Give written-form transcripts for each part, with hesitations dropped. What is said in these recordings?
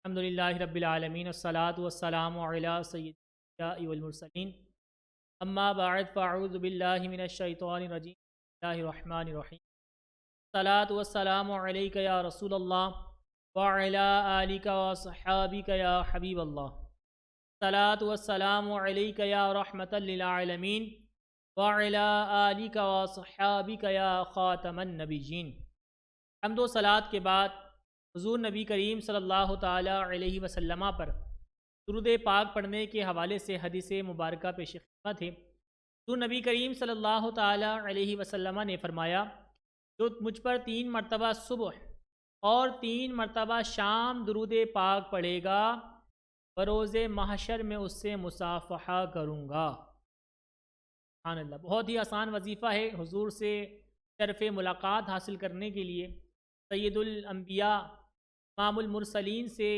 الحمدللہ رب العالمین والصلاة والسلام علی سید الانبیاء والمرسلین اما بعد فاعوذ باللہ من الشیطان الرجیم بسم اللہ الرحمن الرحیم الصلاة والسلام علیک یا رسول اللہ وعلی آلک وصحابک یا حبیب اللہ الصلاة والسلام علیک یا رحمتا للعالمین وعلی آلک وصحابک یا خاتم النبیین۔ حمد و صلاۃ کے بعد حضور نبی کریم صلی اللہ تعالی علیہ وسلم پر درود پاک پڑھنے کے حوالے سے حدیث مبارکہ پیش خدمت ہے۔ حضور نبی کریم صلی اللہ تعالی علیہ وسلم نے فرمایا، جو مجھ پر 3 مرتبہ صبح اور 3 مرتبہ شام درود پاک پڑھے گا بروز محشر میں اس سے مصافحہ کروں گا۔ سبحان اللہ، بہت ہی آسان وظیفہ ہے۔ حضور سے شرف ملاقات حاصل کرنے کے لیے سید الانبیاء امام المرسلین سے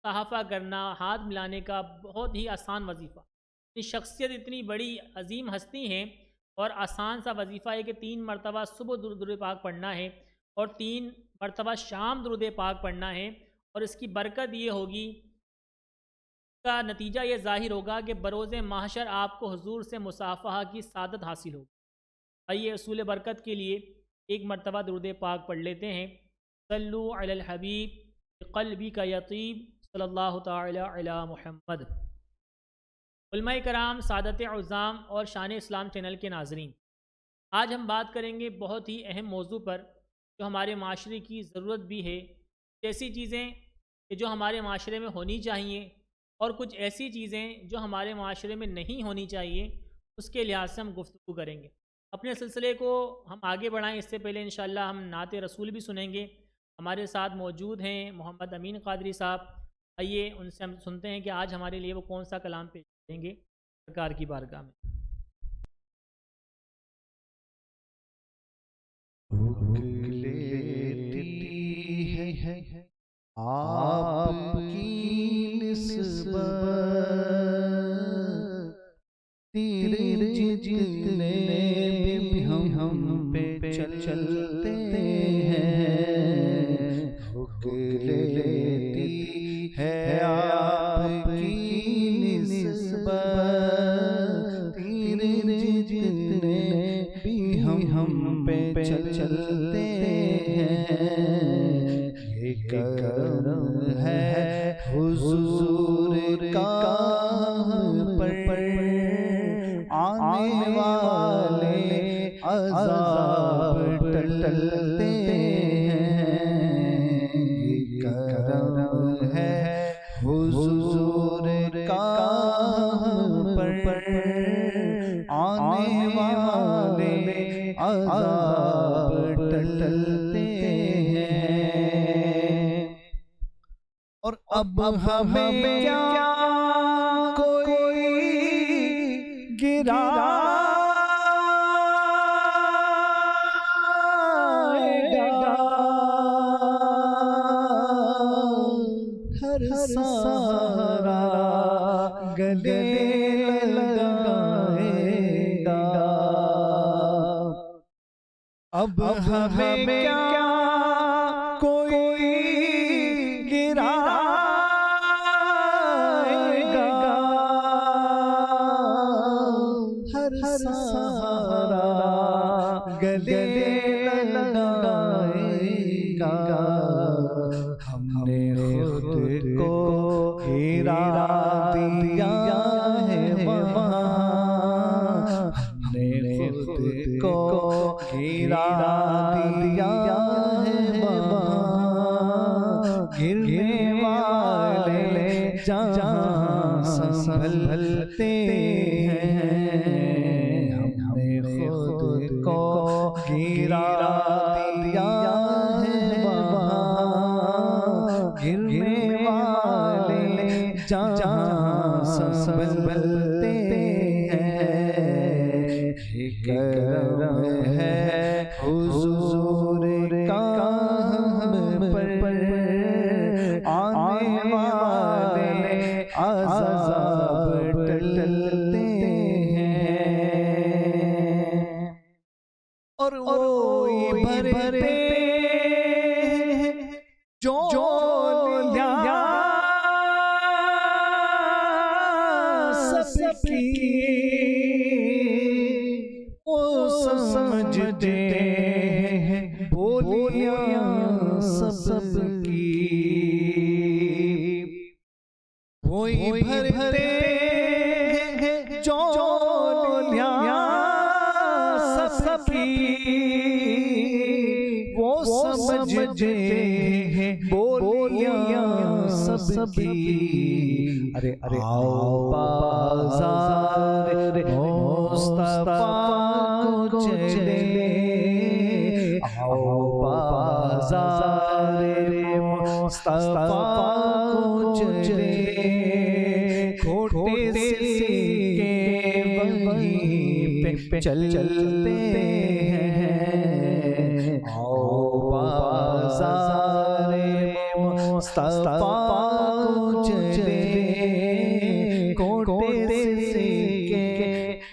صحافہ کرنا، ہاتھ ملانے کا بہت ہی آسان وظیفہ۔ یہ شخصیت اتنی بڑی عظیم ہستی ہیں اور آسان سا وظیفہ ہے کہ 3 مرتبہ صبح درود پاک پڑھنا ہے اور 3 مرتبہ شام درود پاک پڑھنا ہے، اور اس کی برکت یہ ہوگی، اس کا نتیجہ یہ ظاہر ہوگا کہ بروز محشر آپ کو حضور سے مصافحہ کی سعادت حاصل ہوگی۔ آئیے اصول برکت کے لیے 1 مرتبہ درود پاک پڑھ لیتے ہیں۔ صلو علی الحبیب قلبی کا یطیب صلی اللہ تعالی علی محمد۔ علماء کرام، سعادت عظام اور شان اسلام چینل کے ناظرین، آج ہم بات کریں گے بہت ہی اہم موضوع پر جو ہمارے معاشرے کی ضرورت بھی ہے۔ ایسی چیزیں کہ جو ہمارے معاشرے میں ہونی چاہیے اور کچھ ایسی چیزیں جو ہمارے معاشرے میں نہیں ہونی چاہیے، اس کے لحاظ سے ہم گفتگو کریں گے۔ اپنے سلسلے کو ہم آگے بڑھائیں اس سے پہلے انشاءاللہ ہم نعت رسول بھی سنیں گے۔ ہمارے ساتھ موجود ہیں محمد امین قادری صاحب، آئیے ان سے ہم سنتے ہیں کہ آج ہمارے لیے وہ کون سا کلام پیش کریں گے سرکار کی بارگاہ میں۔ آپ کی نسبت تیرے جتنے بھی ہم پہ چلتے ہیں، لیتی ہے آپ کی نسبت تیرے جتنے بھی ہم پہ چلتے ہیں۔ یہ کرم ہے حضور کا ہم پر، آنے والے عذاب ٹلتے ہیں۔ یہ کرم ہے حضور کا ہم پر، آنے والے عذاب ٹلتے ہیں۔ اور اب ہمیں کیا کوئی گرائے گا، ہر سہارا گلے لگائے گا۔ اب ہمیں کیا کوئی گرائے گا، ہر سہارا گلے لگائے گا۔ ہم نے خود کو گرا دیا ہے وہاں، ہم نے خود کو گرا دیا ہے وہاں، گرنے والے جہاں سنبھلتے ہیں۔ ہم نے خود کو گرا دیا ہے وہاں، گرنے والے جہاں سنبھلتے ہیں۔ بجے ہیں بولیاں سب کی، ارے آؤ بازار مصطفیٰ کو چلے، آؤ بازار مصطفیٰ کو چلے، کھوٹے سکے وہیں پہ چلتے ہیں، آؤ بازار مصطفیٰ کو چلے، کھوٹے سکے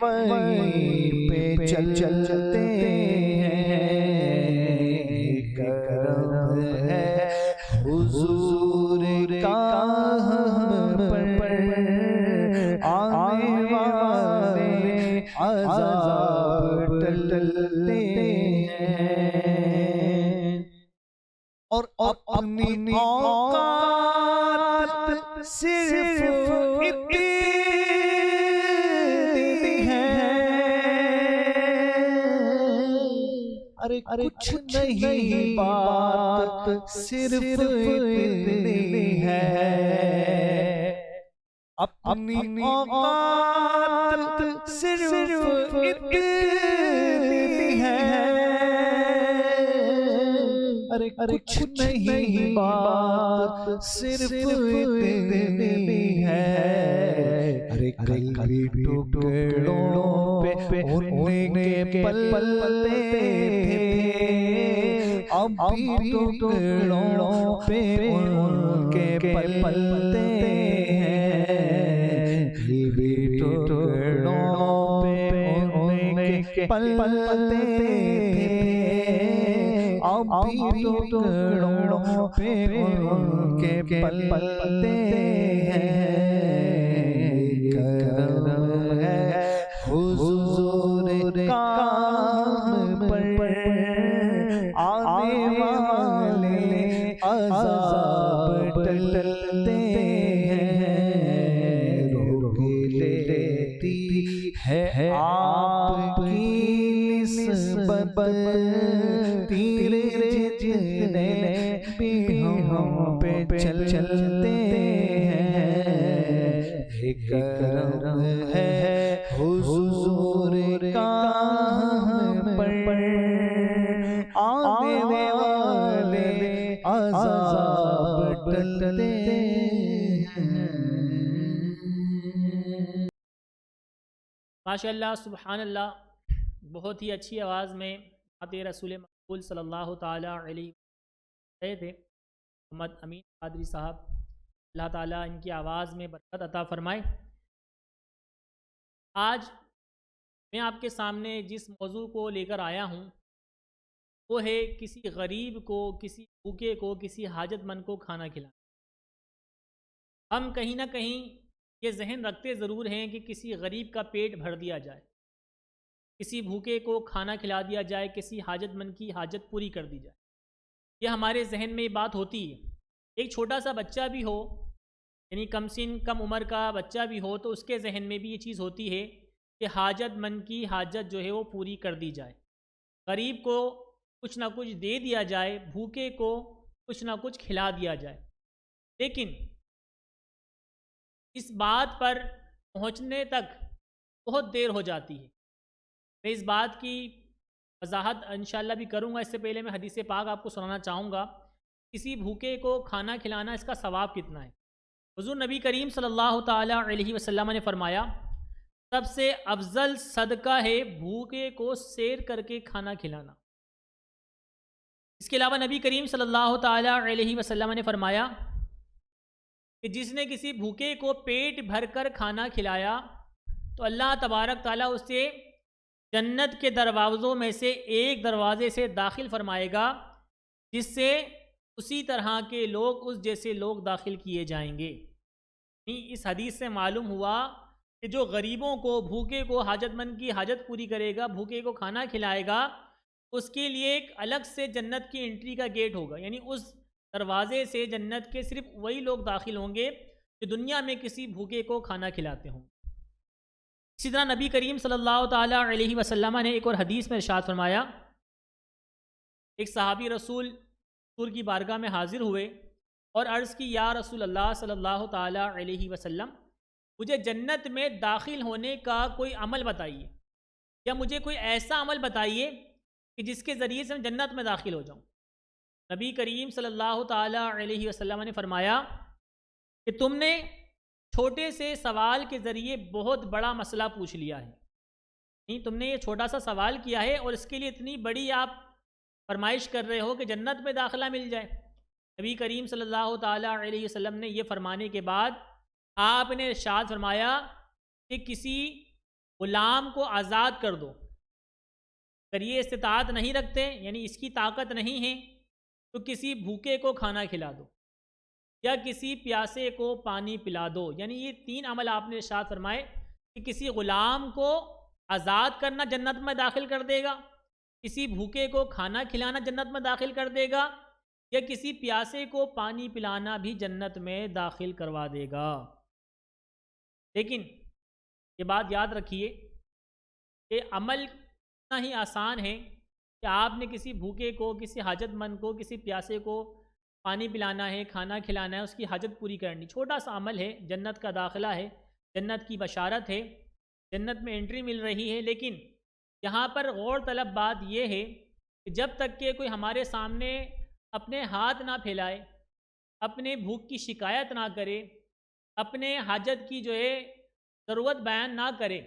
وہیں پہ چلتے ہیں، کرم ہے حضور کا ہم پر، آنے والے عذاب ٹلتے ہیں، اور اپنی اوقات صرف اتنی ہے، ارے کچھ نہیں بات صرف اتنی ہے، اپنی اوقات صرف اتنی ہے، ارے کچھ نہیں بات صرف اتنی ہے، ارے کل ٹکڑوں پہ ان کے پلتے تھے، اب بھی ٹکڑوں پہ ان کے پلتے ہیں، کل بھی ٹکڑوں پہ ان کے پلتے تھے، اب بھی ٹکڑوں پہ ان کے پلتے ہیں، کرم ہے حضور کا ہم پر، آنے والے عذاب ٹلتے ہیں، روک لیتی ہے آپ کی نسبت تیرے جتنے بھی ہم پہ چلتے ہیں، کرم ہے حضور کا ہم پر، آنے والے عذاب ٹلتے ہیں۔ ماشاءاللہ سبحان اللہ، بہت ہی اچھی آواز میں نعت رسول مقبول صلی اللہ تعالیٰ علیہ وسلم تھے محمد امین قادری صاحب، اللہ تعالیٰ ان کی آواز میں برکت عطا فرمائے۔ آج میں آپ کے سامنے جس موضوع کو لے کر آیا ہوں وہ ہے کسی غریب کو، کسی بھوکے کو، کسی حاجت مند کو کھانا کھلانا۔ ہم کہیں نہ کہیں یہ ذہن رکھتے ضرور ہیں کہ کسی غریب کا پیٹ بھر دیا جائے، کسی بھوکے کو کھانا کھلا دیا جائے، کسی حاجت مند کی حاجت پوری کر دی جائے، یہ ہمارے ذہن میں یہ بات ہوتی ہے۔ ایک چھوٹا سا بچہ بھی ہو، یعنی کم سن کم عمر کا بچہ بھی ہو، تو اس کے ذہن میں بھی یہ چیز ہوتی ہے کہ حاجت مند کی حاجت جو ہے وہ پوری کر دی جائے، غریب کو کچھ نہ کچھ دے دیا جائے، بھوکے کو کچھ نہ کچھ کھلا دیا جائے۔ لیکن اس بات پر پہنچنے تک بہت دیر ہو جاتی ہے۔ میں اس بات کی وضاحت انشاءاللہ بھی کروں گا، اس سے پہلے میں حدیث پاک آپ کو سنانا چاہوں گا۔ کسی بھوکے کو کھانا کھلانا، اس کا ثواب کتنا ہے؟ حضور نبی کریم صلی اللہ تعالیٰ علیہ وسلم نے فرمایا، سب سے افضل صدقہ ہے بھوکے کو سیر کر کے کھانا کھلانا۔ اس کے علاوہ نبی کریم صلی اللہ تعالیٰ علیہ وسلم نے فرمایا کہ جس نے کسی بھوکے کو پیٹ بھر کر کھانا کھلایا تو اللہ تبارک تعالیٰ اسے جنت کے دروازوں میں سے ایک دروازے سے داخل فرمائے گا، جس سے اسی طرح کے لوگ، اس جیسے لوگ داخل کیے جائیں گے۔ اس حدیث سے معلوم ہوا کہ جو غریبوں کو، بھوکے کو، حاجت مند کی حاجت پوری کرے گا، بھوکے کو کھانا کھلائے گا، اس کے لیے ایک الگ سے جنت کی انٹری کا گیٹ ہوگا، یعنی اس دروازے سے جنت کے صرف وہی لوگ داخل ہوں گے جو دنیا میں کسی بھوکے کو کھانا کھلاتے ہوں۔ اسی طرح نبی کریم صلی اللہ تعالیٰ علیہ وسلم نے ایک اور حدیث میں ارشاد فرمایا، ایک صحابی رسول حضور کی بارگاہ میں حاضر ہوئے اور عرض کی یا رسول اللہ صلی اللہ تعالیٰ علیہ وسلم، مجھے جنت میں داخل ہونے کا کوئی عمل بتائیے، یا مجھے کوئی ایسا عمل بتائیے کہ جس کے ذریعے سے میں جنت میں داخل ہو جاؤں۔ نبی کریم صلی اللہ تعالیٰ علیہ وسلم نے فرمایا کہ تم نے چھوٹے سے سوال کے ذریعے بہت بڑا مسئلہ پوچھ لیا ہے، نہیں تم نے یہ چھوٹا سا سوال کیا ہے اور اس کے لیے اتنی بڑی آپ فرمائش کر رہے ہو کہ جنت میں داخلہ مل جائے۔ نبی کریم صلی اللہ تعالیٰ علیہ وسلم نے یہ فرمانے کے بعد آپ نے ارشاد فرمایا کہ کسی غلام کو آزاد کر دو، اگر یہ استطاعت نہیں رکھتے یعنی اس کی طاقت نہیں ہے تو کسی بھوکے کو کھانا کھلا دو یا کسی پیاسے کو پانی پلا دو، یعنی یہ 3 عمل آپ نے ارشاد فرمائے کہ کسی غلام کو آزاد کرنا جنت میں داخل کر دے گا، کسی بھوکے کو کھانا کھلانا جنت میں داخل کر دے گا، یا کسی پیاسے کو پانی پلانا بھی جنت میں داخل کروا دے گا۔ لیکن یہ بات یاد رکھیے کہ عمل اتنا ہی آسان ہے کہ آپ نے کسی بھوکے کو، کسی حاجت مند کو، کسی پیاسے کو پانی پلانا ہے، کھانا کھلانا ہے، اس کی حاجت پوری کرنی، چھوٹا سا عمل ہے، جنت کا داخلہ ہے، جنت کی بشارت ہے، جنت میں انٹری مل رہی ہے۔ لیکن یہاں پر غور طلب بات یہ ہے کہ جب تک کہ کوئی ہمارے سامنے اپنے ہاتھ نہ پھیلائے، اپنے بھوک کی شکایت نہ کرے، اپنے حاجت کی جو ہے ضرورت بیان نہ کرے،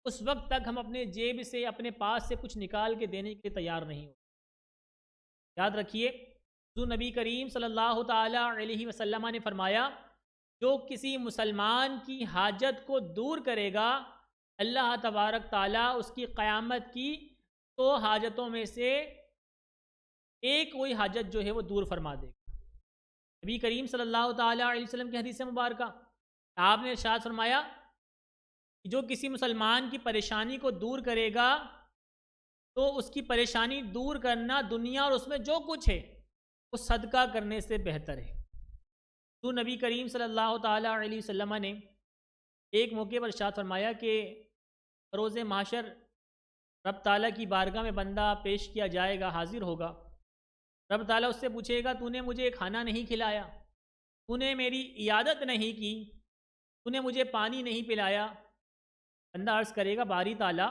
اس وقت تک ہم اپنے جیب سے، اپنے پاس سے کچھ نکال کے دینے کے لیے تیار نہیں ہو۔ یاد رکھیے جو نبی کریم صلی اللہ تعالیٰ علیہ وسلم نے فرمایا جو کسی مسلمان کی حاجت کو دور کرے گا، اللہ تبارک تعالیٰ اس کی قیامت کی 100 حاجتوں میں سے ایک کوئی حاجت جو ہے وہ دور فرما دے گا۔ نبی کریم صلی اللہ تعالیٰ علیہ وسلم کی حدیث مبارکہ آپ نے ارشاد فرمایا کہ جو کسی مسلمان کی پریشانی کو دور کرے گا تو اس کی پریشانی دور کرنا دنیا اور اس میں جو کچھ ہے وہ صدقہ کرنے سے بہتر ہے۔ تو نبی کریم صلی اللہ تعالیٰ علیہ وسلم نے ایک موقع پر ارشاد فرمایا کہ روز محشر رب تعالیٰ کی بارگاہ میں بندہ پیش کیا جائے گا، حاضر ہوگا، رب تعالیٰ اس سے پوچھے گا تو نے مجھے کھانا نہیں کھلایا، تو نے میری عیادت نہیں کی، تو نے مجھے پانی نہیں پلایا۔ بندہ عرض کرے گا باری تعالیٰ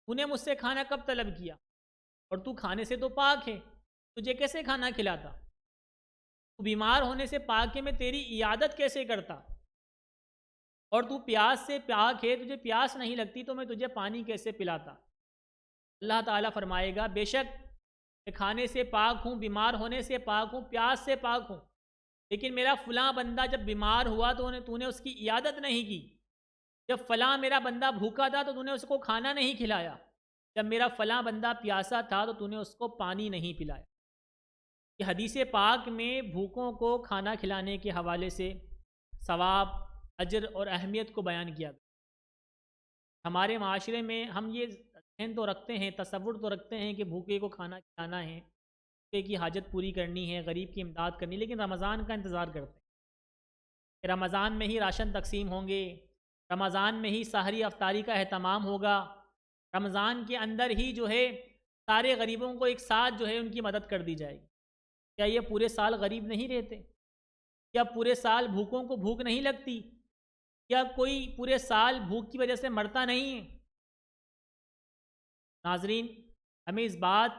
تو نے مجھ سے کھانا کب طلب کیا، اور تو کھانے سے تو پاک ہے، تجھے کیسے کھانا کھلاتا، تو بیمار ہونے سے پاک ہے، میں تیری عیادت کیسے کرتا، اور تو پیاس سے پاک ہے، تجھے پیاس نہیں لگتی تو میں تجھے پانی کیسے پلاتا۔ اللہ تعالیٰ فرمائے گا بے شک میں کھانے سے پاک ہوں، بیمار ہونے سے پاک ہوں، پیاس سے پاک ہوں، لیکن میرا فلاں بندہ جب بیمار ہوا تو نے اس کی عیادت نہیں کی، جب فلاں میرا بندہ بھوکا تھا تو نے اس کو کھانا نہیں کھلایا، جب میرا فلاں بندہ پیاسا تھا تو نے اس کو پانی نہیں پلایا۔ یہ حدیث پاک میں بھوکوں کو کھانا کھلانے کے حوالے سے ثواب، اجر اور اہمیت کو بیان کیا گیا۔ ہمارے معاشرے میں ہم یہ ذہن تو رکھتے ہیں، تصور تو رکھتے ہیں کہ بھوکے کو کھانا کھلانا ہے، بھوکے کی حاجت پوری کرنی ہے، غریب کی امداد کرنی، لیکن رمضان کا انتظار کرتے ہیں کہ رمضان میں ہی راشن تقسیم ہوں گے، رمضان میں ہی سحری افطاری کا اہتمام ہوگا، رمضان کے اندر ہی جو ہے سارے غریبوں کو ایک ساتھ جو ہے ان کی مدد کر دی جائے گی۔ کیا یہ پورے سال غریب نہیں رہتے؟ کیا پورے سال بھوکوں کو بھوک نہیں لگتی؟ کیا کوئی پورے سال بھوک کی وجہ سے مرتا نہیں ہے؟ ناظرین، ہمیں اس بات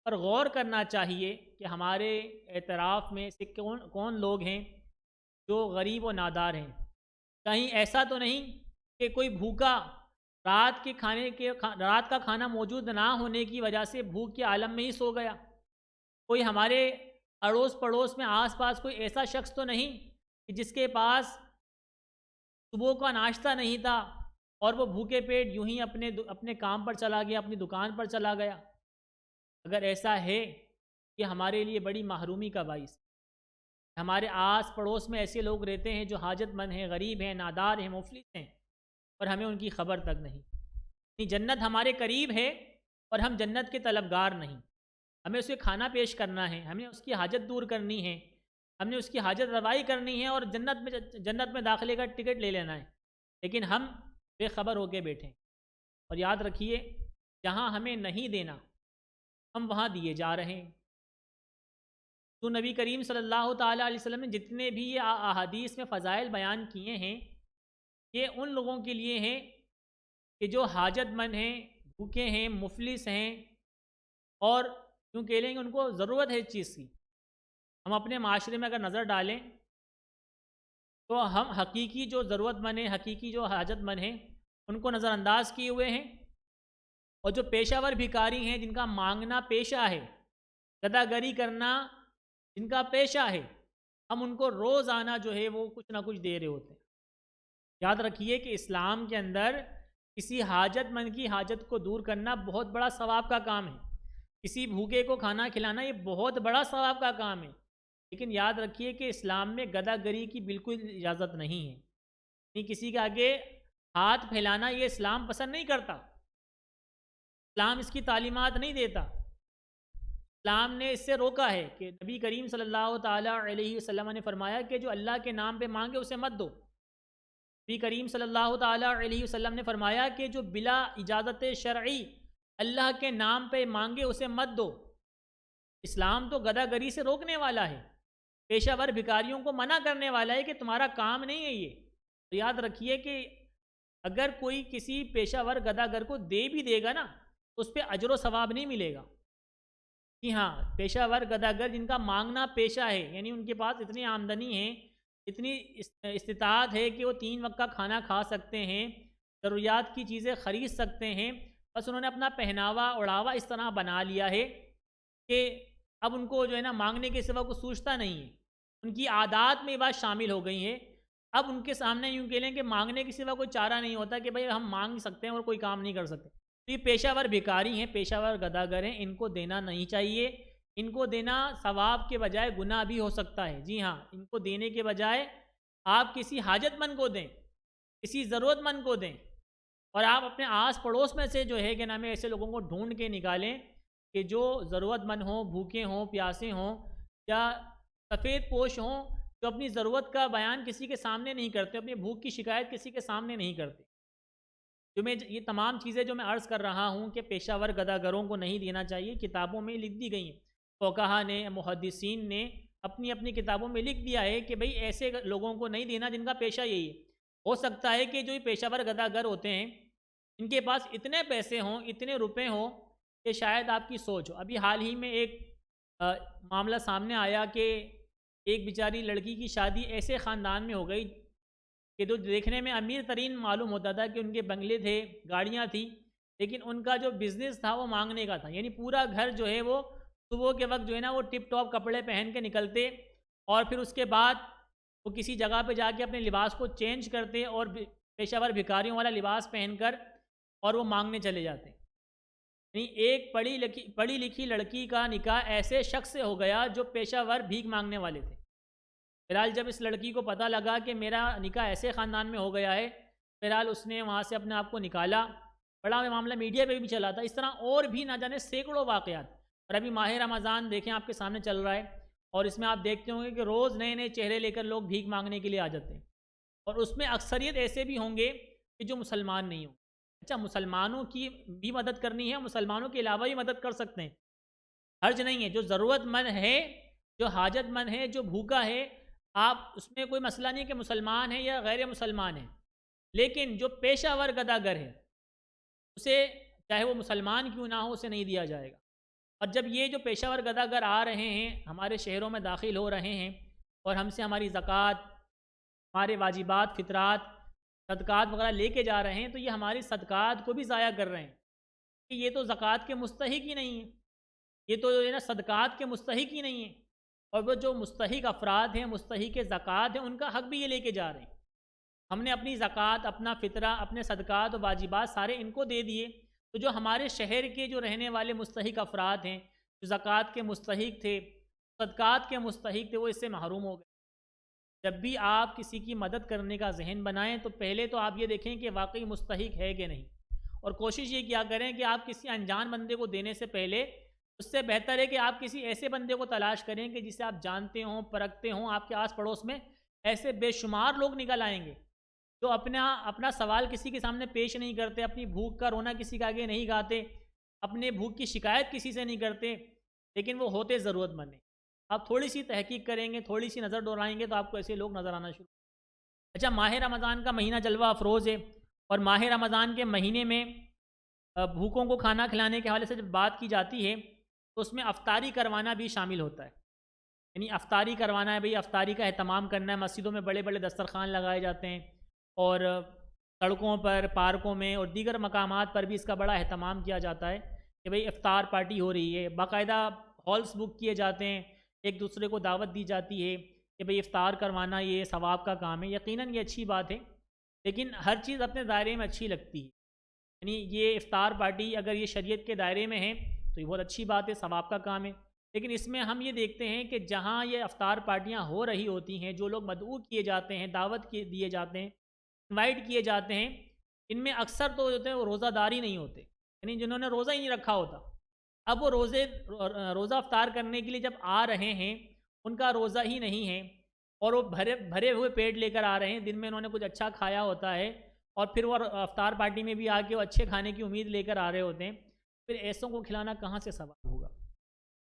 پر غور کرنا چاہیے کہ ہمارے اعتراف میں سے کون لوگ ہیں جو غریب و نادار ہیں۔ کہیں ایسا تو نہیں کہ کوئی بھوکا رات کا کھانا موجود نہ ہونے کی وجہ سے بھوک کے عالم میں ہی سو گیا؟ کوئی ہمارے اڑوس پڑوس میں آس پاس کوئی ایسا شخص تو نہیں کہ جس کے پاس صبح کا ناشتہ نہیں تھا اور وہ بھوکے پیٹ یوں ہی اپنے کام پر چلا گیا، اپنی دکان پر چلا گیا؟ اگر ایسا ہے یہ ہمارے لیے بڑی محرومی کا باعث ہے۔ ہمارے آس پڑوس میں ایسے لوگ رہتے ہیں جو حاجت مند ہیں، غریب ہیں، نادار ہیں، مفلس ہیں، اور ہمیں ان کی خبر تک نہیں۔ جنت ہمارے قریب ہے اور ہم جنت کے طلبگار نہیں۔ ہمیں اسے کھانا پیش کرنا ہے، ہمیں اس کی حاجت دور کرنی ہے، ہم نے اس کی حاجت روائی کرنی ہے اور جنت میں داخلے کا ٹکٹ لے لینا ہے، لیکن ہم بے خبر ہو کے بیٹھے ہیں۔ اور یاد رکھیے جہاں ہمیں نہیں دینا ہم وہاں دیے جا رہے ہیں۔ تو نبی کریم صلی اللہ تعالیٰ علیہ وسلم نے جتنے بھی یہ احادیث میں فضائل بیان کیے ہیں یہ ان لوگوں کے لیے ہیں کہ جو حاجت مند ہیں، بھوکے ہیں، مفلس ہیں، اور کیوں کہہ لیں گے ان کو ضرورت ہے اس چیز کی۔ ہم اپنے معاشرے میں اگر نظر ڈالیں تو ہم حقیقی جو ضرورت مند ہیں، حقیقی جو حاجت مند ہیں، ان کو نظر انداز کیے ہوئے ہیں، اور جو پیشہ ور بھکاری ہیں، جن کا مانگنا پیشہ ہے، گداگری کرنا جن کا پیشہ ہے، ہم ان کو روزانہ جو ہے وہ کچھ نہ کچھ دے رہے ہوتے ہیں۔ یاد رکھیے کہ اسلام کے اندر کسی حاجت مند کی حاجت کو دور کرنا بہت بڑا ثواب کا کام ہے، کسی بھوکے کو کھانا کھلانا یہ بہت بڑا ثواب کا کام ہے، لیکن یاد رکھیے کہ اسلام میں گداگری کی بالکل اجازت نہیں ہے، نہیں کسی کے آگے ہاتھ پھیلانا یہ اسلام پسند نہیں کرتا، اسلام اس کی تعلیمات نہیں دیتا، اسلام نے اس سے روکا ہے کہ نبی کریم صلی اللہ تعالیٰ علیہ وسلم نے فرمایا کہ جو اللہ کے نام پہ مانگے اسے مت دو۔ نبی کریم صلی اللہ تعالیٰ علیہ وسلم نے فرمایا کہ جو بلا اجازت شرعی اللہ کے نام پہ مانگے اسے مت دو۔ اسلام تو گداگری سے روکنے والا ہے، پیشہ ور بھکاریوں کو منع کرنے والا ہے کہ تمہارا کام نہیں ہے یہ۔ تو یاد رکھیے کہ اگر کوئی کسی پیشہ ور گداگر کو دے بھی دے گا نا تو اس پہ اجر و ثواب نہیں ملے گا۔ جی ہاں، پیشہ ور گداگر جن کا مانگنا پیشہ ہے، یعنی ان کے پاس اتنی آمدنی ہے، اتنی استطاعت ہے کہ وہ 3 وقت کا کھانا کھا سکتے ہیں، ضروریات کی چیزیں خرید سکتے ہیں، بس انہوں نے اپنا پہناوا اڑاوا اس طرح بنا لیا ہے کہ اب ان کو جو ہے نا مانگنے کے سوا کچھ سوچتا نہیں ہے، ان کی عادات میں یہ بات شامل ہو گئی ہے۔ اب ان کے سامنے یوں کہہ لیں کہ مانگنے کے سوا کوئی چارہ نہیں ہوتا کہ بھئی ہم مانگ سکتے ہیں اور کوئی کام نہیں کر سکتے۔ تو یہ پیشہ ور بھکاری ہیں، پیشہ ور گداگر ہیں، ان کو دینا نہیں چاہیے، ان کو دینا ثواب کے بجائے گناہ بھی ہو سکتا ہے۔ جی ہاں، ان کو دینے کے بجائے آپ کسی حاجت مند کو دیں، کسی ضرورت مند کو دیں، اور آپ اپنے آس پڑوس میں سے جو ہے کہ نام ایسے لوگوں کو ڈھونڈ کے نکالیں کہ جو ضرورت مند ہوں، بھوکے ہوں، پیاسے ہوں، یا سفید پوش ہوں، جو اپنی ضرورت کا بیان کسی کے سامنے نہیں کرتے، اپنی بھوک کی شکایت کسی کے سامنے نہیں کرتے۔ جو میں یہ تمام چیزیں جو میں عرض کر رہا ہوں کہ پیشہ ور گداگروں کو نہیں دینا چاہیے، کتابوں میں لکھ دی گئی ہیں، فقہا نے، محدثین نے اپنی اپنی کتابوں میں لکھ دیا ہے کہ بھئی ایسے لوگوں کو نہیں دینا جن کا پیشہ یہی ہے۔ ہو سکتا ہے کہ جو یہ پیشہ ور گداگر ہوتے ہیں ان کے پاس اتنے پیسے ہوں، اتنے روپے ہوں کہ شاید آپ کی سوچ ہو۔ ابھی حال ہی میں ایک معاملہ سامنے آیا کہ ایک بیچاری لڑکی کی شادی ایسے خاندان میں ہو گئی کہ جو دیکھنے میں امیر ترین معلوم ہوتا تھا کہ ان کے بنگلے تھے، گاڑیاں تھیں، لیکن ان کا جو بزنس تھا وہ مانگنے کا تھا، یعنی پورا گھر جو ہے وہ صبح کے وقت جو ہے نا وہ ٹپ ٹاپ کپڑے پہن کے نکلتے، اور پھر اس کے بعد وہ کسی جگہ پہ جا کے اپنے لباس کو چینج کرتے اور پیشہ ور بھکاریوں والا لباس پہن کر اور وہ مانگنے چلے جاتے۔ یعنی ایک پڑھی لکھی لڑکی کا نکاح ایسے شخص سے ہو گیا جو پیشہ ور بھیک مانگنے والے تھے۔ فیلحال جب اس لڑکی کو پتہ لگا کہ میرا نکاح ایسے خاندان میں ہو گیا ہے، فیلحال اس نے وہاں سے اپنے آپ کو نکالا، بڑا معاملہ میڈیا پہ بھی چلا تھا۔ اس طرح اور بھی نہ جانے سینکڑوں واقعات، اور ابھی ماہ رمضان دیکھیں آپ کے سامنے چل رہا ہے، اور اس میں آپ دیکھتے ہوں گے کہ روز نئے نئے چہرے لے کر لوگ بھیک مانگنے کے لیے آ جاتے ہیں، اور اس میں اکثریت ایسے بھی ہوں گے کہ جو مسلمان نہیں ہوں۔ اچھا، مسلمانوں کی بھی مدد کرنی ہے، مسلمانوں کے علاوہ بھی مدد کر سکتے ہیں، حرج نہیں ہے۔ جو ضرورت مند ہے، جو حاجت مند ہے، جو بھوکا ہے، آپ اس میں کوئی مسئلہ نہیں کہ مسلمان ہے یا غیر مسلمان ہے، لیکن جو پیشہ ور گداگر ہے اسے چاہے وہ مسلمان کیوں نہ ہو اسے نہیں دیا جائے گا۔ اور جب یہ جو پیشہ ور گداگر آ رہے ہیں، ہمارے شہروں میں داخل ہو رہے ہیں، اور ہم سے ہماری زکوٰۃ، ہمارے واجبات، فطرات، صدقات وغیرہ لے کے جا رہے ہیں، تو یہ ہماری صدقات کو بھی ضائع کر رہے ہیں کہ یہ تو زکوٰۃ کے مستحق ہی نہیں ہے، یہ تو جو ہے نا صدقات کے مستحق ہی نہیں ہے، اور وہ جو مستحق افراد ہیں، مستحق زکوٰۃ ہیں، ان کا حق بھی یہ لے کے جا رہے ہیں۔ ہم نے اپنی زکوٰۃ، اپنا فطرہ، اپنے صدقات و واجبات سارے ان کو دے دیے، تو جو ہمارے شہر کے جو رہنے والے مستحق افراد ہیں، جو زکوٰۃ کے مستحق تھے، صدقات کے مستحق تھے، وہ اس سے محروم ہو گئے۔ جب بھی آپ کسی کی مدد کرنے کا ذہن بنائیں تو پہلے تو آپ یہ دیکھیں کہ واقعی مستحق ہے کہ نہیں، اور کوشش یہ کیا کریں کہ آپ کسی انجان بندے کو دینے سے پہلے اس سے بہتر ہے کہ آپ کسی ایسے بندے کو تلاش کریں کہ جسے آپ جانتے ہوں، پرکھتے ہوں۔ آپ کے آس پڑوس میں ایسے بے شمار لوگ نکل آئیں گے جو اپنا سوال کسی کے سامنے پیش نہیں کرتے، اپنی بھوک کا رونا کسی کے آگے نہیں گاتے، اپنے بھوک کی شکایت کسی سے نہیں کرتے، لیکن وہ ہوتے ضرورت مند ہیں۔ آپ تھوڑی سی تحقیق کریں گے، تھوڑی سی نظر دوڑائیں گے تو آپ کو ایسے لوگ نظر آنا شروع۔ اچھا، ماہ رمضان کا مہینہ جلوہ افروز ہے، اور ماہ رمضان کے مہینے میں بھوکوں کو کھانا کھلانے کے حوالے سے جب بات کی جاتی ہے تو اس میں افطاری کروانا بھی شامل ہوتا ہے۔ یعنی افطاری کروانا ہے، بھئی افطاری کا اہتمام کرنا ہے۔ مسجدوں میں بڑے بڑے دسترخوان لگائے جاتے ہیں، اور سڑکوں پر، پارکوں میں اور دیگر مقامات پر بھی اس کا بڑا اہتمام کیا جاتا ہے کہ بھئی افطار پارٹی ہو رہی ہے۔ باقاعدہ ہالس بک کیے جاتے ہیں، ایک دوسرے کو دعوت دی جاتی ہے کہ بھئی افطار کروانا یہ ثواب کا کام ہے۔ یقیناً یہ اچھی بات ہے، لیکن ہر چیز اپنے دائرے میں اچھی لگتی ہے۔ یعنی یہ افطار پارٹی اگر یہ شریعت کے دائرے میں ہے تو یہ بہت اچھی بات ہے، ثواب کا کام ہے۔ لیکن اس میں ہم یہ دیکھتے ہیں کہ جہاں یہ افطار پارٹیاں ہو رہی ہوتی ہیں، جو لوگ مدعو کیے جاتے ہیں، دعوت دیے جاتے ہیں، انوائٹ کیے جاتے ہیں، ان میں اکثر تو ہوتے ہیں وہ روزہ دار ہی نہیں ہوتے، یعنی جنہوں نے روزہ ہی نہیں رکھا ہوتا۔ اب وہ روزہ افطار کرنے کے لیے جب آ رہے ہیں، ان کا روزہ ہی نہیں ہے، اور وہ بھرے ہوئے پیٹ لے کر آ رہے ہیں، دن میں انہوں نے کچھ اچھا کھایا ہوتا ہے، اور پھر وہ افطار پارٹی میں بھی آ کے وہ اچھے کھانے کی امید لے کر آ رہے ہوتے ہیں، پھر ایسوں کو کھلانا کہاں سے ثواب ہوگا؟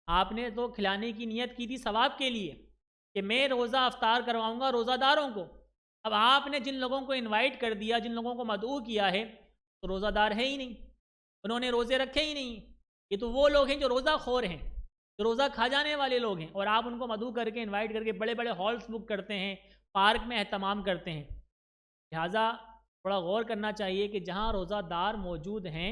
آپ نے تو کھلانے کی نیت کی تھی ثواب کے لیے کہ میں روزہ افطار کرواؤں گا روزہ داروں کو۔ اب آپ نے جن لوگوں کو انوائٹ کر دیا، جن لوگوں کو مدعو کیا ہے، تو روزہ دار ہے ہی نہیں، انہوں نے روزے رکھے ہی نہیں۔ یہ تو وہ لوگ ہیں جو روزہ خور ہیں، جو روزہ کھا جانے والے لوگ ہیں، اور آپ ان کو مدعو کر کے، انوائٹ کر کے بڑے بڑے ہالس بک کرتے ہیں، پارک میں اہتمام کرتے ہیں۔ لہٰذا تھوڑا غور کرنا چاہیے کہ جہاں روزہ دار موجود ہیں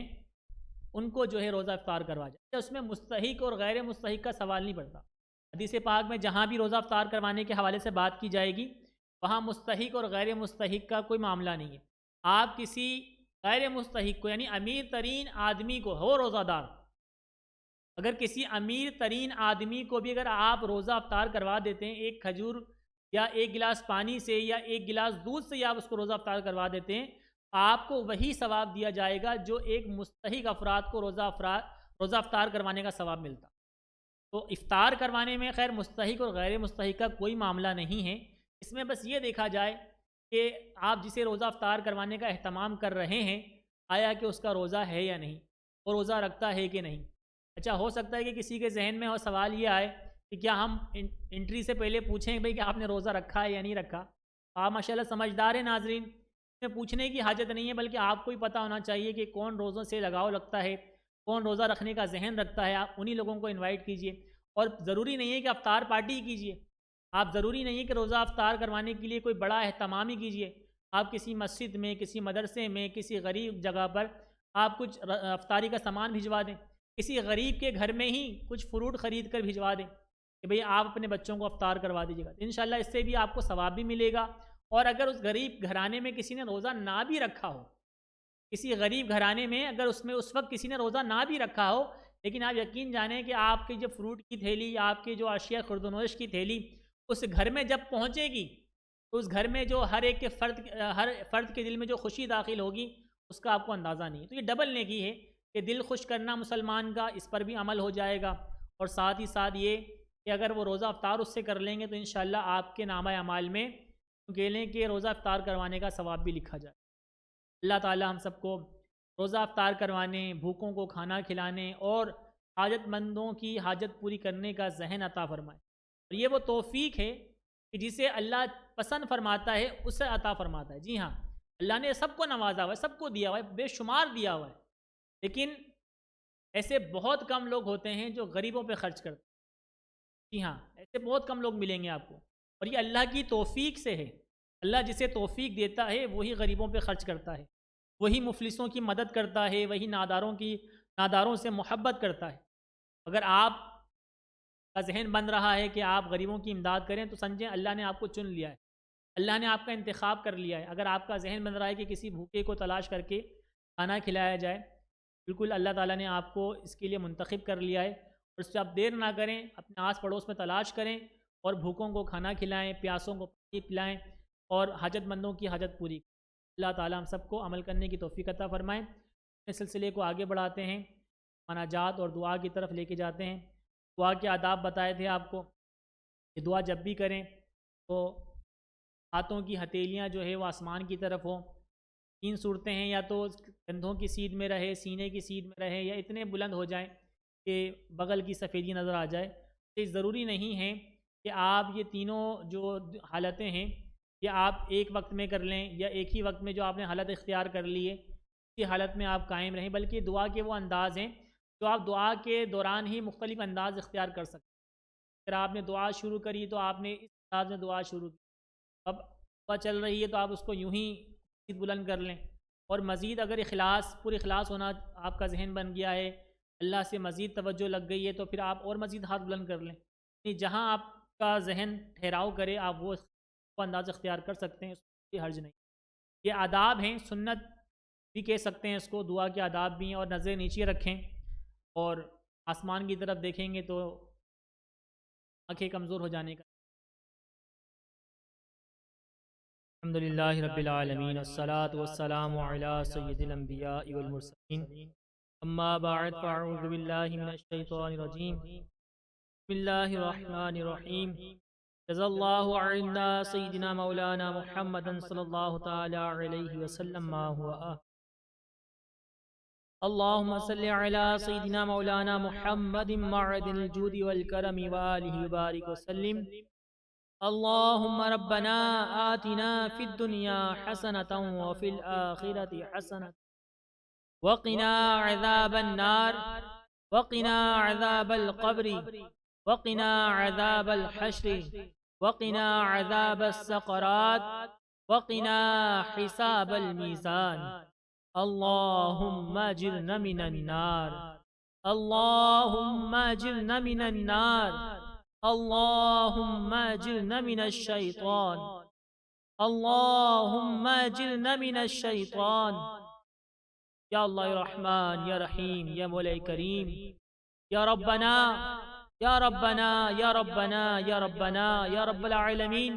ان کو جو ہے روزہ افطار کروا جائے۔ اس میں مستحق اور غیر مستحق کا سوال نہیں پڑتا۔ حدیث پاک میں جہاں بھی روزہ افطار کروانے کے حوالے سے بات کی جائے گی، وہاں مستحق اور غیر مستحق کا کوئی معاملہ نہیں ہے۔ آپ کسی غیر مستحق کو، یعنی امیر ترین آدمی کو، ہو روزہ دار، اگر کسی امیر ترین آدمی کو بھی اگر آپ روزہ افطار کروا دیتے ہیں، ایک کھجور یا ایک گلاس پانی سے یا ایک گلاس دودھ سے آپ اس کو روزہ افطار کروا دیتے ہیں، آپ کو وہی ثواب دیا جائے گا جو ایک مستحق افراد کو روزہ افطار کروانے کا ثواب ملتا۔ تو افطار کروانے میں خیر مستحق اور غیر مستحق کا کوئی معاملہ نہیں ہے، اس میں بس یہ دیکھا جائے کہ آپ جسے روزہ افطار کروانے کا اہتمام کر رہے ہیں، آیا کہ اس کا روزہ ہے یا نہیں، وہ روزہ رکھتا ہے کہ نہیں۔ اچھا، ہو سکتا ہے کہ کسی کے ذہن میں وہ سوال یہ آئے کہ کیا ہم انٹری سے پہلے پوچھیں بھئی کہ آپ نے روزہ رکھا ہے یا نہیں رکھا؟ آپ ماشاءاللہ سمجھدار ہیں ناظرین، اس میں پوچھنے کی حاجت نہیں ہے، بلکہ آپ کو ہی پتہ ہونا چاہیے کہ کون روزوں سے لگاؤ رکھتا ہے، کون روزہ رکھنے کا ذہن رکھتا ہے۔ آپ انہی لوگوں کو انوائٹ کیجئے، اور ضروری نہیں ہے کہ افطار پارٹی ہی کیجئے، آپ ضروری نہیں ہے کہ روزہ افطار کروانے کے لیے کوئی بڑا اہتمام ہی کیجئے۔ آپ کسی مسجد میں، کسی مدرسے میں، کسی غریب جگہ پر آپ کچھ افطاری کا سامان بھجوا دیں، کسی غریب کے گھر میں ہی کچھ فروٹ خرید کر بھجوا دیں کہ بھئی آپ اپنے بچوں کو افطار کروا دیجیے گا، انشاءاللہ اس سے بھی آپ کو ثواب بھی ملے گا۔ اور اگر اس غریب گھرانے میں کسی نے روزہ نہ بھی رکھا ہو، کسی غریب گھرانے میں اگر اس وقت کسی نے روزہ نہ بھی رکھا ہو، لیکن آپ یقین جانیں کہ آپ کی جو فروٹ کی تھیلی، آپ کی جو اشیاء خورد و نوش کی تھیلی اس گھر میں جب پہنچے گی، تو اس گھر میں جو ہر فرد کے دل میں جو خوشی داخل ہوگی، اس کا آپ کو اندازہ نہیں ہے۔ تو یہ ڈبل نیکی ہے کہ دل خوش کرنا مسلمان کا، اس پر بھی عمل ہو جائے گا، اور ساتھ ہی ساتھ یہ کہ اگر وہ روزہ افطار اس سے کر لیں گے تو انشاءاللہ آپ کے نامہ اعمال میں گیلیں کہ روزہ افطار کروانے کا ثواب بھی لکھا جائے۔ اللہ تعالی ہم سب کو روزہ افطار کروانے، بھوکوں کو کھانا کھلانے اور حاجت مندوں کی حاجت پوری کرنے کا ذہن عطا فرمائے، اور یہ وہ توفیق ہے کہ جسے اللہ پسند فرماتا ہے اسے عطا فرماتا ہے۔ جی ہاں، اللہ نے سب کو نوازا ہوا ہے، سب کو دیا ہوا ہے، بے شمار دیا ہوا ہے، لیکن ایسے بہت کم لوگ ہوتے ہیں جو غریبوں پہ خرچ کرتے ہیں۔ جی ہاں، ایسے بہت کم لوگ ملیں گے آپ کو، اور یہ اللہ کی توفیق سے ہے۔ اللہ جسے توفیق دیتا ہے وہی غریبوں پہ خرچ کرتا ہے، وہی مفلسوں کی مدد کرتا ہے، وہی ناداروں سے محبت کرتا ہے۔ اگر آپ کا ذہن بن رہا ہے کہ آپ غریبوں کی امداد کریں تو سمجھیں اللہ نے آپ کو چن لیا ہے، اللہ نے آپ کا انتخاب کر لیا ہے۔ اگر آپ کا ذہن بن رہا ہے کہ کسی بھوکے کو تلاش کر کے کھانا کھلایا جائے، بالکل اللہ تعالیٰ نے آپ کو اس کے لیے منتخب کر لیا ہے، اور اس سے آپ دیر نہ کریں، اپنے آس پڑوس میں تلاش کریں اور بھوکوں کو کھانا کھلائیں، پیاسوں کو پانی پلائیں اور حاجت مندوں کی حاجت پوری کریں۔ اللہ تعالیٰ ہم سب کو عمل کرنے کی توفیق عطا فرمائیں۔ اس سلسلے کو آگے بڑھاتے ہیں، مناجات اور دعا کی طرف لے کے جاتے ہیں۔ دعا کے آداب بتائے تھے آپ کو کہ دعا جب بھی کریں تو ہاتھوں کی ہتھیلیاں جو ہے وہ آسمان کی طرف ہوں۔ 3 صورتیں ہیں، یا تو کندھوں کی سیدھ میں رہے، سینے کی سیدھ میں رہے، یا اتنے بلند ہو جائیں کہ بغل کی سفیدی نظر آ جائے۔ یہ ضروری نہیں ہے کہ آپ یہ تینوں جو حالتیں ہیں یہ آپ ایک وقت میں کر لیں یا ایک ہی وقت میں جو آپ نے حالت اختیار کر لی ہے اسی حالت میں آپ قائم رہیں، بلکہ دعا کے وہ انداز ہیں جو آپ دعا کے دوران ہی مختلف انداز اختیار کر سکتے ہیں۔ اگر آپ نے دعا شروع کری تو آپ نے اس انداز میں دعا شروع کی، اب دعا چل رہی ہے تو آپ اس کو یوں ہی بلند کر لیں، اور مزید اگر پورے اخلاص ہونا آپ کا ذہن بن گیا ہے، اللہ سے مزید توجہ لگ گئی ہے، تو پھر آپ اور مزید ہاتھ بلند کر لیں، یعنی جہاں آپ کا ذہن ٹھہراؤ کرے آپ وہ انداز اختیار کر سکتے ہیں، اس میں کوئی حرج نہیں۔ یہ آداب ہیں، سنت بھی کہہ سکتے ہیں اس کو، دعا کے آداب بھی ہیں، اور نظر نیچے رکھیں اور آسمان کی طرف دیکھیں گے تو آنکھیں کمزور ہو جانے کا۔ الحمدللہ رب العالمین، والصلاة والسلام علی سید الانبیاء والمرسلین، اما بعد فاعوذ باللہ من الشیطان الرجیم، بسم اللہ الرحمن الرحیم، جزا اللہ عنا سیدنا مولانا محمد صلی اللہ تعالی علیہ وسلم ما ہوا اللہم صلی علی سیدنا مولانا محمد معدن الجود والکرم وآلہ وبارک وسلم۔ اللہم ربنا آتنا فی الدنیا حسنة وفی الآخرة حسنة وقنا عذاب النار وقنا عذاب القبر وقنا عذاب الحشر وقنا عذاب السقرات وقنا حساب الميزان اللهم اجرنا من النار اللهم اجرنا من النار اللهم اجرنا من الشيطان اللهم اجرنا من الشيطان۔ یا اللہ یا رحمان یا رحیم یا مولا کریم، یا ربنا یا ربنا یا ربنا یا ربنا یا رب العالمین،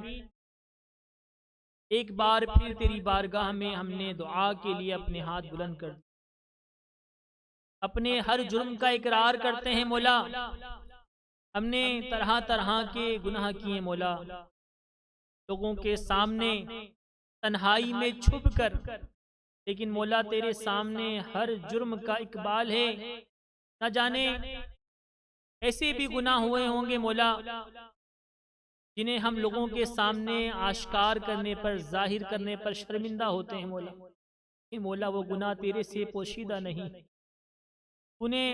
ایک بار پھر تیری بارگاہ میں ہم نے دعا کے لیے اپنے ہاتھ بلند کر دیے، اپنے ہر جرم کا اقرار کرتے ہیں مولا، ہم نے طرح طرح کے گناہ کیے مولا، لوگوں کے سامنے تنہائی میں چھپ کر، لیکن مولا تیرے سامنے ہر جرم کا اقبال ہے، نہ جانے ایسے بھی گناہ ہوئے ہوں گے مولا جنہیں ہم لوگوں کے سامنے آشکار کرنے پر، ظاہر کرنے پر شرمندہ ہوتے ہیں مولا، لیکن مولا وہ گناہ تیرے سے پوشیدہ نہیں، انہیں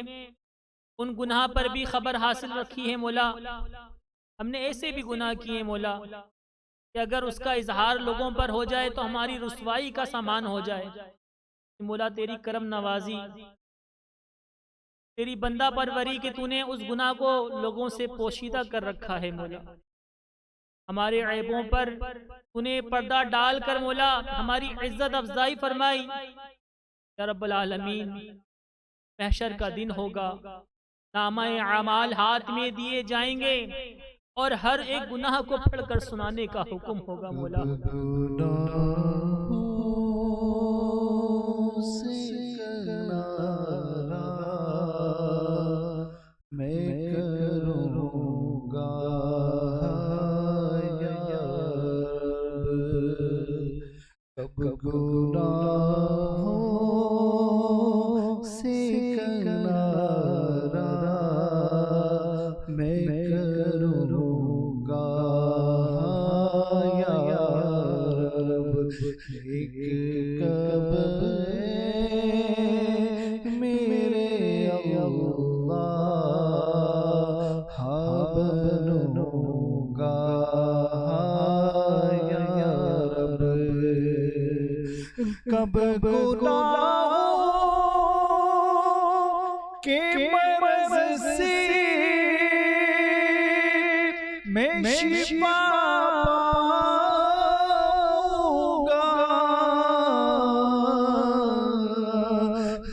ان گناہ پر بھی خبر حاصل رکھی ہے مولا، ہم نے ایسے بھی گناہ کیے مولا کہ اگر اس کا اظہار لوگوں پر ہو جائے تو ہماری رسوائی کا سامان ہو جائے، مولا تیری کرم نوازی، تیری بندہ پروری کہ تو نے اس گناہ کو لوگوں سے پوشیدہ کر رکھا ہے مولا، ہمارے عیبوں پر تو نے پردہ ڈال کر مولا ہماری عزت افزائی فرمائی۔ یا رب العالمین، محشر کا دن ہوگا، نامہ اعمال ہاتھ میں دیے جائیں گے اور ہر ایک گناہ کو پڑھ کر سنانے کا حکم ہوگا مولا۔ کب گناہوں کے مرض سے میں شفا پاؤں گا،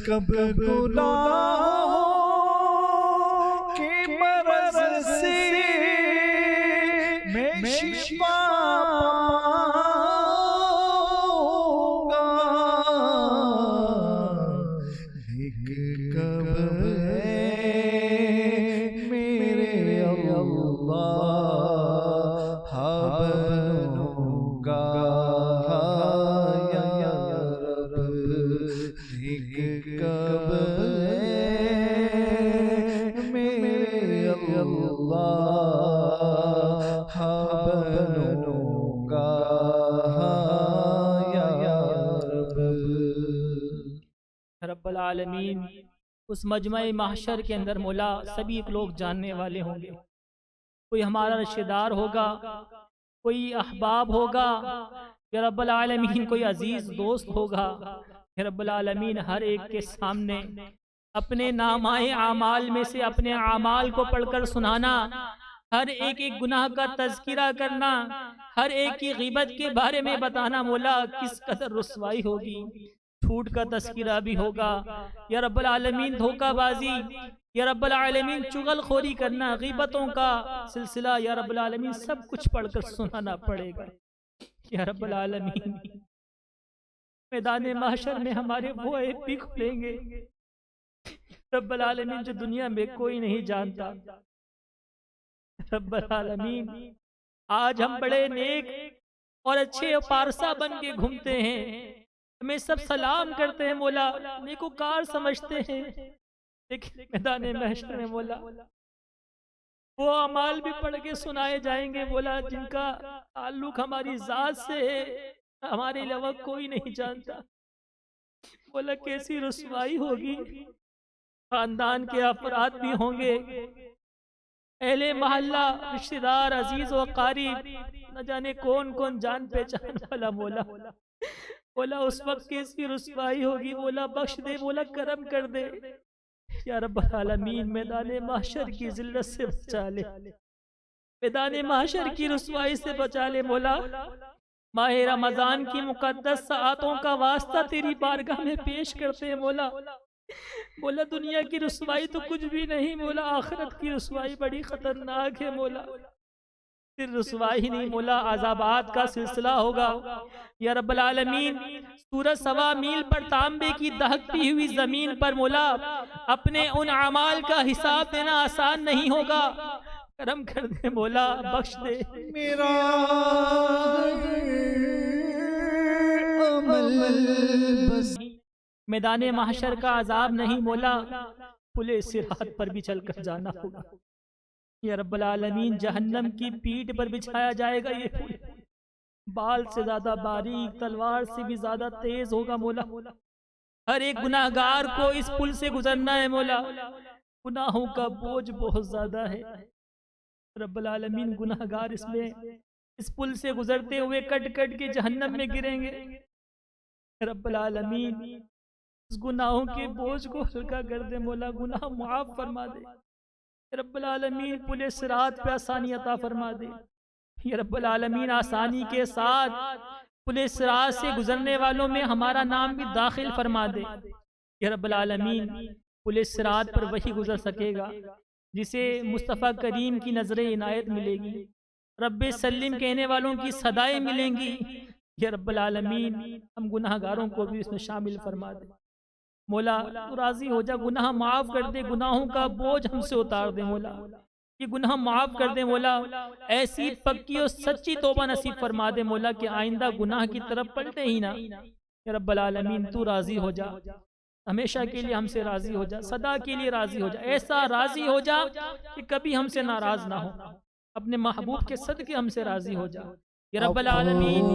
کب گناہوں کے مرض سے میں شفا کب میرے اللہ بنوں گا یا رب۔ رب العالمین اس مجمع محشر کے اندر مولا سبھی لوگ جاننے والے ہوں گے، کوئی ہمارا رشتہ دار ہوگا، کوئی احباب ہوگا یا رب العالمین کوئی عزیز دوست ہوگا یا رب العالمین ہر ایک کے سامنے اپنے نامۂ اعمال میں سے اپنے اعمال کو پڑھ کر سنانا، ہر ایک ایک گناہ کا تذکرہ کرنا، ہر ایک کی غیبت کے بارے میں بتانا، مولا کس قدر رسوائی ہوگی، جھوٹ کا تذکرہ بھی ہوگا یا رب العالمین، دھوکہ بازی یا رب العالمین، چغل خوری کرنا، غیبتوں کا سلسلہ یا رب العالمین سب کچھ پڑھ کر سنانا پڑے گا یا رب العالمین۔ میدان محشر میں ہمارے وہ عیب بھی کھلیں گے رب العالمین جو دنیا میں کوئی نہیں جانتا۔ رب العالمین آج ہم بڑے نیک اور اچھے پارسا بن کے گھومتے ہیں، ہمیں سب سلام کرتے ہیں مولا، نیکوکار سمجھتے ہیں، لیکن میدان محشر میں مولا وہ اعمال بھی پڑھ کے سنائے جائیں گے مولا جن کا تعلق ہماری ذات سے ہے، ہمارے علاوہ کوئی نہیں جانتا۔ مولا کیسی رسوائی ہوگی، خاندان کے افراد بھی ہوں گے، اہل محلہ، رشتہ دار، عزیز و قریب، نہ جانے کون کون جان پہچان والا مولا، مولا اس وقت کیسی رسوائی ہوگی، مولا بخش دے، مولا کرم کر دے یا رب العالمین۔ میدان محشر کی ذلت سے بچا لے، میدان محشر کی رسوائی سے بچا لے مولا۔ ماہ رمضان کی مقدس ساعتوں کا واسطہ تیری بارگاہ میں پیش کرتے ہیں مولا، مولا دنیا کی رسوائی تو کچھ بھی نہیں مولا، آخرت کی رسوائی بڑی خطرناک ہے مولا۔ صرف رسوائی نہیں مولا، عذابات کا سلسلہ ہوگا یا رب العالمین۔ سورج 1.25 میل پر تانبے کی دہکتی ہوئی زمین پر مولا اپنے ان اعمال کا حساب دینا آسان نہیں ہوگا، کرم کر دے مولا، بخش دے۔ میرا عمل بس میدان محشر کا عذاب نہیں مولا، پلے صراط پر بھی چل کر جانا ہوگا یا رب العالمین۔ جہنم کی پیٹھ پر بچھایا جائے گا یہ پل، بال سے زیادہ باریک، تلوار سے بھی زیادہ تیز ہوگا مولا۔ ہر ایک گناہگار کو اس پل سے گزرنا ہے مولا، گناہوں کا بوجھ بہت زیادہ ہے رب العالمین۔ گناہگار اس پل سے گزرتے ہوئے کٹ کٹ کے جہنم میں گریں گے رب العالمین۔ اس گناہوں کے بوجھ کو ہلکا کر دے مولا، گناہ معاف فرما دے رب العالمین، پل صراط پہ آسانی عطا فرما دے یا رب العالمین۔ آسانی کے ساتھ پل صراط سے گزرنے والوں میں ہمارا نام بھی داخل فرما دے یا رب العالمین۔ پل صراط پر وہی گزر سکے گا جسے مصطفیٰ کریم کی نظر عنایت ملے گی، رب سلم کہنے والوں کی صدائیں ملیں گی یا رب العالمین۔ ہم گناہگاروں کو بھی اس میں شامل فرما دے مولا، تو راضی ہو جا، گناہ معاف کر دے، گناہوں کا بوجھ ہم سے اتار دے مولا، یہ گناہ معاف کر دے مولا، ایسی پکی اور سچی توبہ نصیب فرما دے مولا کہ آئندہ گناہ کی طرف پلٹے ہی نہ یا رب العالمین۔ تو راضی ہو جا، ہمیشہ کے لیے ہم سے راضی ہو جا، صدا کے لیے راضی ہو جا، ایسا راضی ہو جا کہ کبھی ہم سے ناراض نہ ہو، اپنے محبوب کے صدقے ہم سے راضی ہو جا یا رب العالمین۔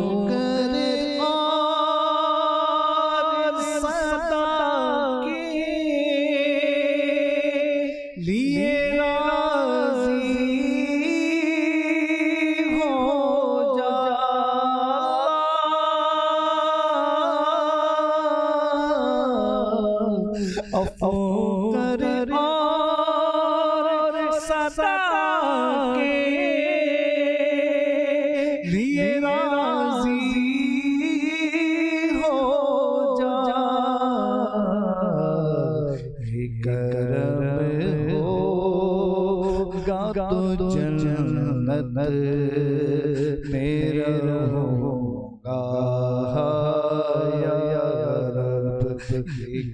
میرا ہوگا یا رب،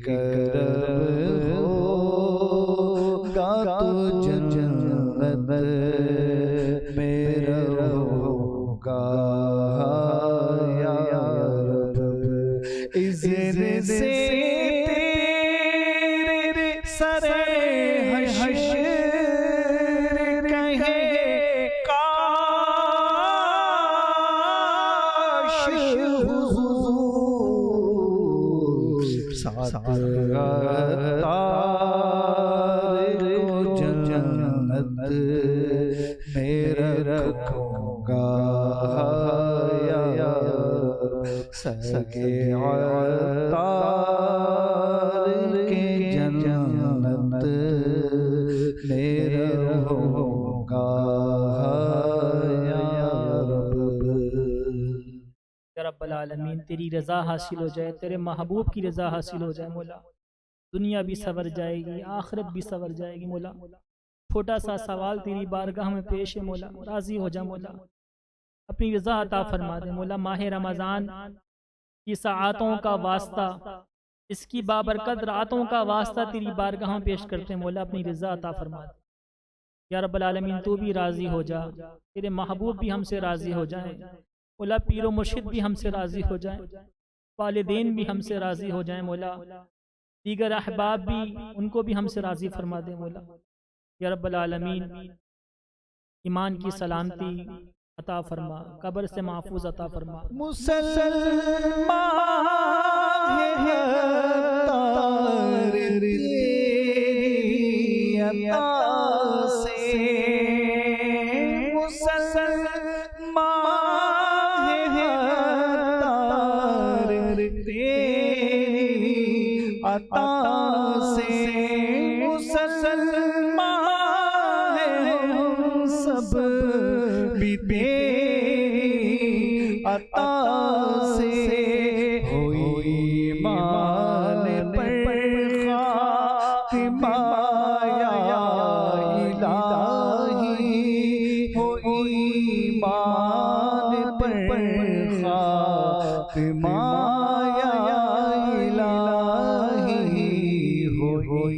کرم ہوگا تو جنت میرا ہوگا یا رب، اذن سے تیرے سر حشر العالمین تیری رضا حاصل ہو جائے، تیرے محبوب کی رضا حاصل ہو جائے مولا، دنیا بھی سنور جائے گی، آخرت بھی سنور جائے گی مولا۔ چھوٹا سا سوال تیری بارگاہ میں پیش ہے مولا، راضی ہو جا مولا، اپنی رضا عطا فرما دے مولا۔ ماہ رمضان کی ساعتوں کا واسطہ، اس کی بابرکت راتوں کا واسطہ تیری بارگاہ میں پیش کرتے ہیں مولا، اپنی رضا عطا فرما دے یا رب العالمین۔ تو بھی راضی ہو جا، تیرے محبوب بھی ہم سے راضی ہو جائیں مولا، پیر و مرشد بھی ہم سے راضی ہو جائیں، والدین بھی ہم سے راضی ہو جائیں مولا، دیگر احباب بھی، ان کو بھی ہم سے راضی فرما دے مولا یا رب العالمین۔ ایمان کی سلامتی عطا فرما، قبر سے محفوظ عطا فرما۔ مسلمان ہے تار تیری عطا سے، مسلمان ہے تار تیری عطا سے، مسلمان ہے سب بھی تیری عطا سے، ہوئی ایمان پر خاتمہ یا الہی، ہوئی ایمان پر خاتمہ یا الہی، ہوئی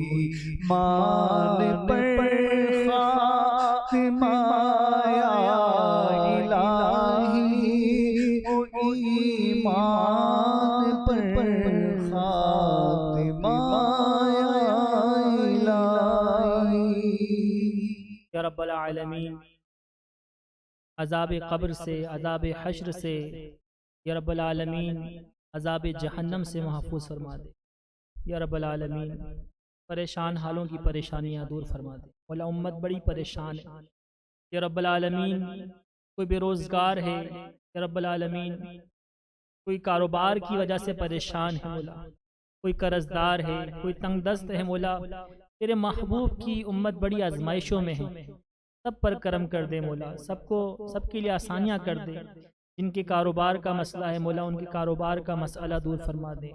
ایمان پر خاتمہ یا الہی، ایمان پر خاتمہ یا الہی۔ یا رب العالمین عذاب قبر سے، عذاب حشر سے، یا رب العالمین عذاب جہنم سے محفوظ فرما دے یا رب العالمین۔ پریشان حالوں کی پریشانیاں دور فرما دے مولا، امت بڑی پریشان ہے یا رب العالمین۔ کوئی بے روزگار ہے یا رب العالمین، کوئی کاروبار کی وجہ سے پریشان ہے مولا، کوئی قرضدار ہے، کوئی تنگ دست ہے مولا، تیرے محبوب کی امت بڑی آزمائشوں میں ہے، سب پر کرم کر دے مولا، سب کے لیے آسانیاں کر دے۔ جن کے کاروبار کا مسئلہ ہے مولا، ان کے کاروبار کا مسئلہ دور فرما دے،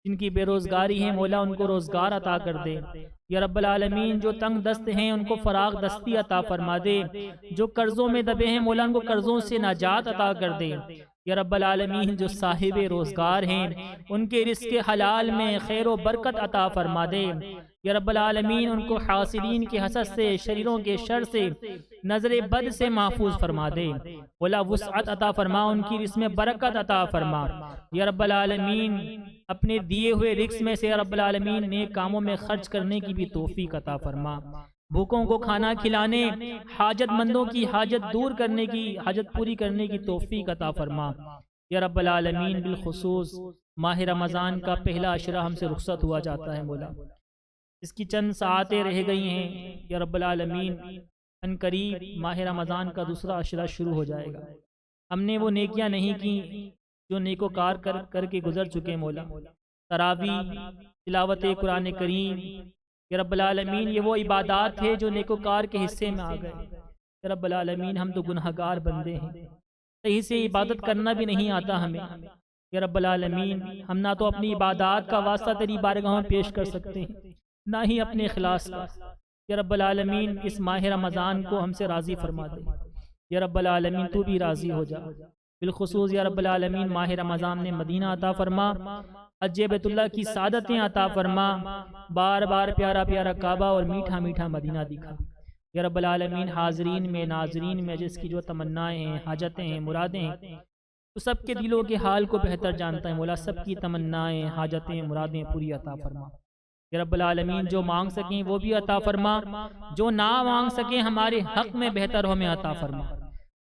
جن کی بے روزگاری ہے مولا، ان کو روزگار عطا کر دے یا رب العالمین۔ جو تنگ دست ہیں ان کو فراغ دستی عطا فرما دے، جو قرضوں میں دبے ہیں مولا، ان کو قرضوں سے نجات عطا کر دے یا رب العالمین۔ جو صاحب روزگار ہیں ان کے رزق حلال میں خیر و برکت عطا فرما دے یا رب العالمین۔ ان کو حاسدین کے حسد سے، شریروں کے شر سے، نظر بد سے محفوظ فرما دے مولا، وسعت عطا فرما، ان کی رزق میں برکت عطا فرما یا رب العالمین۔ اپنے دیے ہوئے رزق میں سے یا رب العالمین نیک کاموں میں خرچ کرنے کی بھی توفیق عطا فرما، بھوکوں کو کھانا کھلانے، حاجت مندوں کی حاجت دور کرنے کی، حاجت پوری کرنے کی توفیق عطا فرما یا رب العالمین۔ بالخصوص ماہ رمضان کا پہلا عشرہ ہم سے رخصت ہوا جاتا ہے مولا، اس کی چند ساعتیں رہ گئی ہیں یا رب العالمین، ان قریب ماہ رمضان کا دوسرا عشرہ شروع ہو جائے گا۔ ہم نے وہ نیکیاں نہیں کی جو نیکوکار کر کے گزر چکے مولا، تراویح، تلاوت قرآن کریم یا رب العالمین، یہ وہ عبادات ہے جو نیکوکار کے حصے میں آ گئے یا رب العالمین۔ ہم تو گنہگار بندے ہیں، صحیح سے عبادت کرنا بھی نہیں آتا ہمیں یا رب العالمین۔ ہم نہ تو اپنی عبادات کا واسطہ تیری بارگاہ میں پیش کر سکتے ہیں، نہ ہی اپنے اخلاص کا یا رب العالمین۔ اس ماہ رمضان کو ہم سے راضی فرما دے یا رب العالمین، تو بھی راضی ہو جا۔ بالخصوص یا رب العالمین ماہ رمضان نے مدینہ عطا فرما، حج بیت اللہ کی سعادتیں عطا فرما، بار بار پیارا پیارا کعبہ اور میٹھا میٹھا مدینہ دکھا یا رب العالمین۔ حاضرین میں، ناظرین میں جس کی جو تمنائیں ہیں، حاجتیں ہیں، مرادیں ہیں، تو سب کے دلوں کے حال کو بہتر جانتا ہے مولا، سب کی تمنائیں، حاجتیں، مرادیں پوری عطا فرما یا رب العالمین۔ جو مانگ سکیں وہ بھی عطا فرما، جو نہ مانگ سکیں ہمارے حق میں بہتر ہمیں عطا فرما،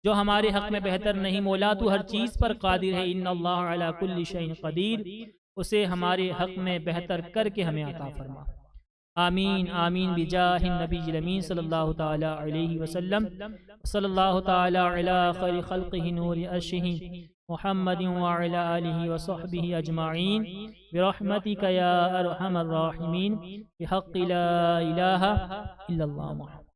جو ہمارے حق میں بہتر نہیں مولا، تو ہر چیز پر قادر ہے، ان اللہ علی کل شیء قدیر، اسے ہمارے حق میں بہتر کر کے ہمیں عطا فرما۔ آمین آمین بجاہ النبی الامین صلی اللہ تعالی علیہ وسلم، صلی اللہ تعالی علی خیر خلقہ نور عرشہ محمد وعلی آلہ وصحبہ اجمعین برحمتک یا ارحم الراحمین بحق لا الہ الا اللہ محمد۔